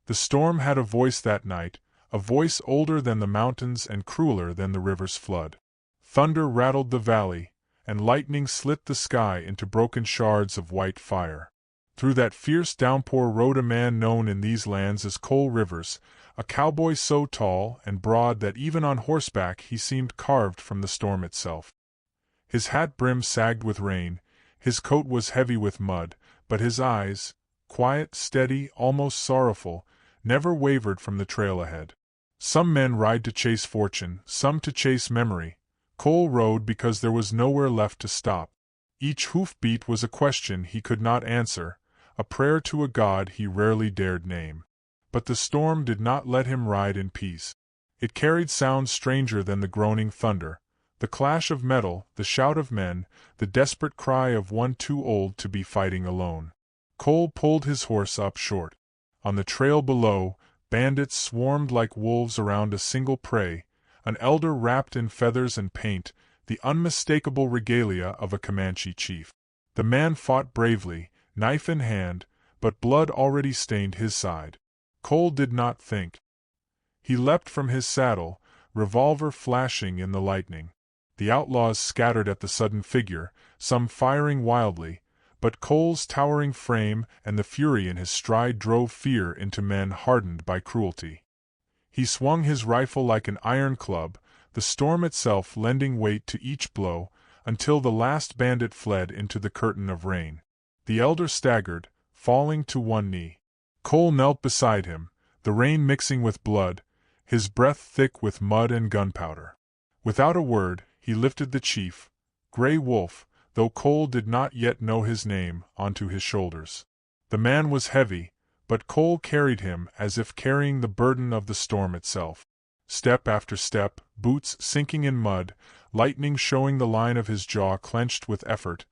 The storm had a voice that night, a voice older than the mountains and crueler than the river's flood. Thunder rattled the valley, and lightning slit the sky into broken shards of white fire. Through that fierce downpour rode a man known in these lands as Cole Rivers, a cowboy so tall and broad that even on horseback he seemed carved from the storm itself. His hat brim sagged with rain, his coat was heavy with mud, but his eyes, quiet, steady, almost sorrowful, never wavered from the trail ahead. Some men ride to chase fortune, some to chase memory. Cole rode because there was nowhere left to stop. Each hoofbeat was a question he could not answer, a prayer to a god he rarely dared name. But the storm did not let him ride in peace. It carried sounds stranger than the groaning thunder, the clash of metal, the shout of men, the desperate cry of one too old to be fighting alone. Cole pulled his horse up short. On the trail below, bandits swarmed like wolves around a single prey, an elder wrapped in feathers and paint, the unmistakable regalia of a Comanche chief. The man fought bravely, knife in hand, but blood already stained his side. Cole did not think. He leapt from his saddle, revolver flashing in the lightning. The outlaws scattered at the sudden figure, some firing wildly, but Cole's towering frame and the fury in his stride drove fear into men hardened by cruelty. He swung his rifle like an iron club, the storm itself lending weight to each blow, until the last bandit fled into the curtain of rain. The elder staggered, falling to one knee. Cole knelt beside him, the rain mixing with blood, his breath thick with mud and gunpowder. Without a word, he lifted the chief, Gray Wolf, though Cole did not yet know his name, onto his shoulders. The man was heavy, but Cole carried him as if carrying the burden of the storm itself. Step after step, boots sinking in mud, lightning showing the line of his jaw clenched with effort,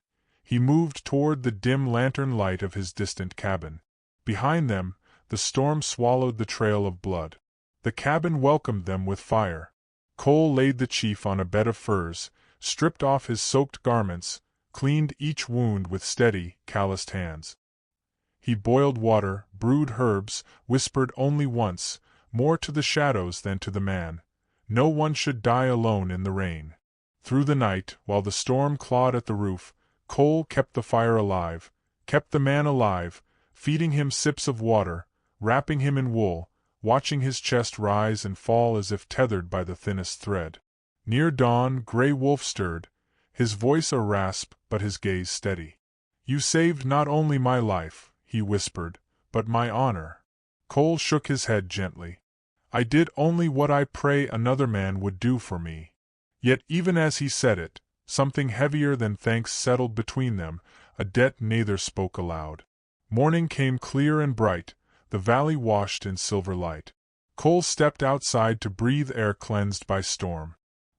he moved toward the dim lantern light of his distant cabin. Behind them, the storm swallowed the trail of blood. The cabin welcomed them with fire. Cole laid the chief on a bed of furs, stripped off his soaked garments, cleaned each wound with steady, calloused hands. He boiled water, brewed herbs, whispered only once, more to the shadows than to the man, no one should die alone in the rain. Through the night, while the storm clawed at the roof, Cole kept the fire alive, kept the man alive, feeding him sips of water, wrapping him in wool, watching his chest rise and fall as if tethered by the thinnest thread. Near dawn, Gray Wolf stirred, his voice a rasp but his gaze steady. "You saved not only my life," he whispered, "but my honor." Cole shook his head gently. "I did only what I pray another man would do for me." Yet even as he said it, something heavier than thanks settled between them, a debt neither spoke aloud. Morning came clear and bright, the valley washed in silver light. Cole stepped outside to breathe air cleansed by storm.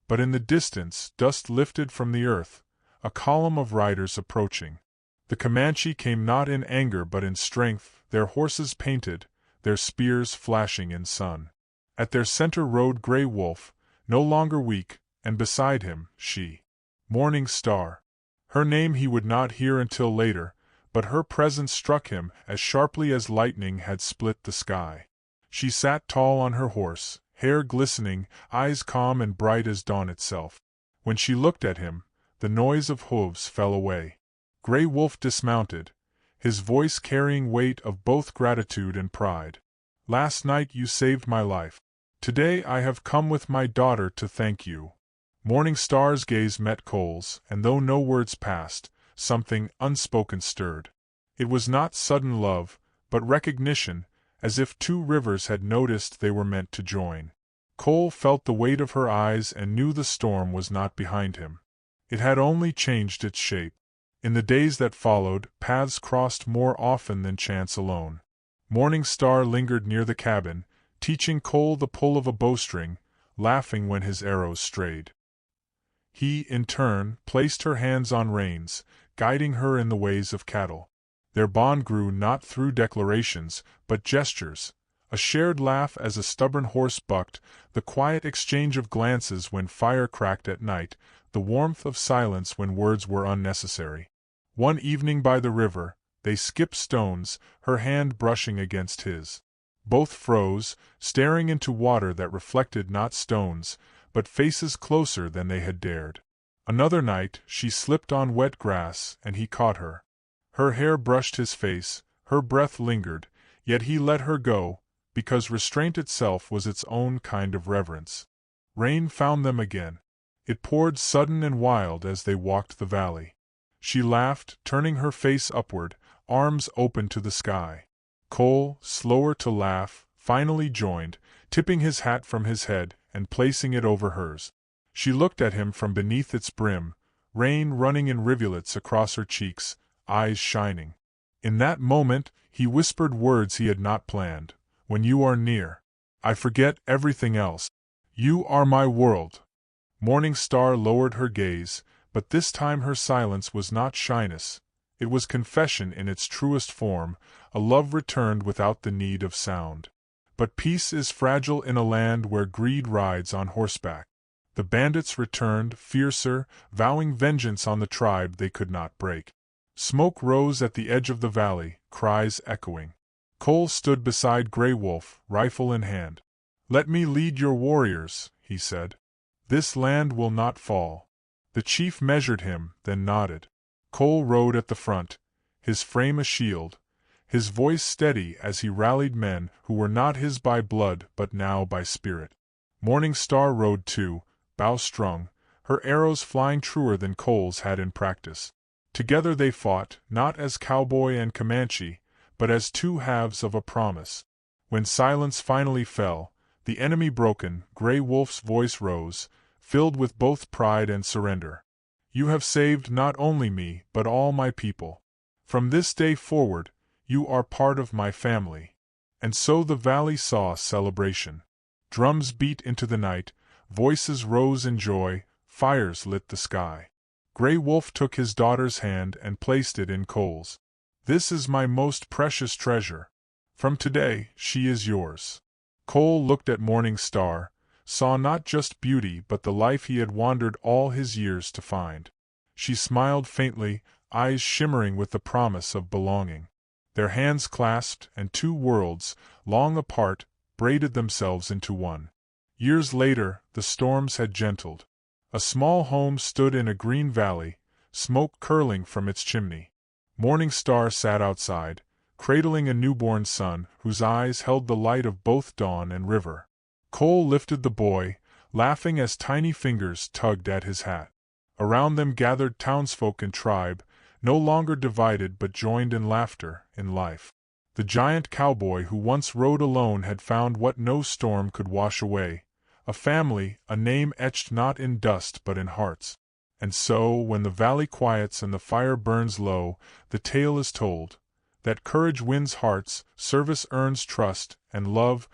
But in the distance, dust lifted from the earth, a column of riders approaching. The Comanche came not in anger but in strength, their horses painted, their spears flashing in sun. At their center rode Gray Wolf, no longer weak, and beside him, she. Morning Star. Her name he would not hear until later, but her presence struck him as sharply as lightning had split the sky. She sat tall on her horse, hair glistening, eyes calm and bright as dawn itself. When she looked at him, the noise of hooves fell away. Gray Wolf dismounted, his voice carrying weight of both gratitude and pride. "Last night you saved my life. Today I have come with my daughter to thank you." Morning Star's gaze met Cole's, and though no words passed, something unspoken stirred. It was not sudden love, but recognition, as if two rivers had noticed they were meant to join. Cole felt the weight of her eyes and knew the storm was not behind him. It had only changed its shape. In the days that followed, paths crossed more often than chance alone. Morning Star lingered near the cabin, teaching Cole the pull of a bowstring, laughing when his arrows strayed. He, in turn, placed her hands on reins, guiding her in the ways of cattle. Their bond grew not through declarations, but gestures, a shared laugh as a stubborn horse bucked, the quiet exchange of glances when fire cracked at night, the warmth of silence when words were unnecessary. One evening by the river, they skipped stones, her hand brushing against his. Both froze, staring into water that reflected not stones, but faces closer than they had dared. Another night, she slipped on wet grass, and he caught her. Her hair brushed his face, her breath lingered, yet he let her go, because restraint itself was its own kind of reverence. Rain found them again. It poured sudden and wild as they walked the valley. She laughed, turning her face upward, arms open to the sky. Cole, slower to laugh, finally joined, tipping his hat from his head and placing it over hers. She looked at him from beneath its brim, rain running in rivulets across her cheeks, eyes shining. In that moment, he whispered words he had not planned. When you are near, I forget everything else. You are my world. Morning Star lowered her gaze, but this time her silence was not shyness. It was confession in its truest form, a love returned without the need of sound. But peace is fragile in a land where greed rides on horseback. The bandits returned, fiercer, vowing vengeance on the tribe they could not break. Smoke rose at the edge of the valley, cries echoing. Cole stood beside Grey Wolf, rifle in hand. "Let me lead your warriors," he said. "This land will not fall." The chief measured him, then nodded. Cole rode at the front, his frame a shield, his voice steady as he rallied men who were not his by blood but now by spirit. Morning Star rode too, bow strung, her arrows flying truer than Cole's had in practice. Together they fought, not as Cowboy and Comanche, but as two halves of a promise. When silence finally fell, the enemy broken, Grey Wolf's voice rose, filled with both pride and surrender. "You have saved not only me but all my people. From this day forward, you are part of my family." And so the valley saw celebration. Drums beat into the night, voices rose in joy, fires lit the sky. Grey Wolf took his daughter's hand and placed it in Cole's. "This is my most precious treasure. From today, she is yours." Cole looked at Morning Star, saw not just beauty but the life he had wandered all his years to find. She smiled faintly, eyes shimmering with the promise of belonging. Their hands clasped, and two worlds, long apart, braided themselves into one. Years later, the storms had gentled. A small home stood in a green valley, smoke curling from its chimney. Morning Star sat outside, cradling a newborn son whose eyes held the light of both dawn and river. Cole lifted the boy, laughing as tiny fingers tugged at his hat. Around them gathered townsfolk and tribe, no longer divided but joined in laughter, in life. The giant cowboy who once rode alone had found what no storm could wash away, a family, a name etched not in dust but in hearts. And so, when the valley quiets and the fire burns low, the tale is told, that courage wins hearts, service earns trust, and love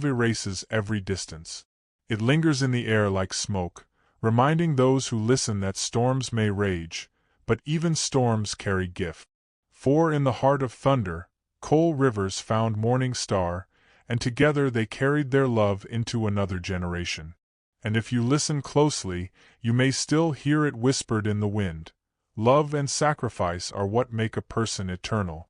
erases every distance. It lingers in the air like smoke, reminding those who listen that storms may rage, but even storms carry gift. For in the heart of thunder, Cole Rivers found Morning Star, and together they carried their love into another generation. And if you listen closely, you may still hear it whispered in the wind. Love and sacrifice are what make a person eternal.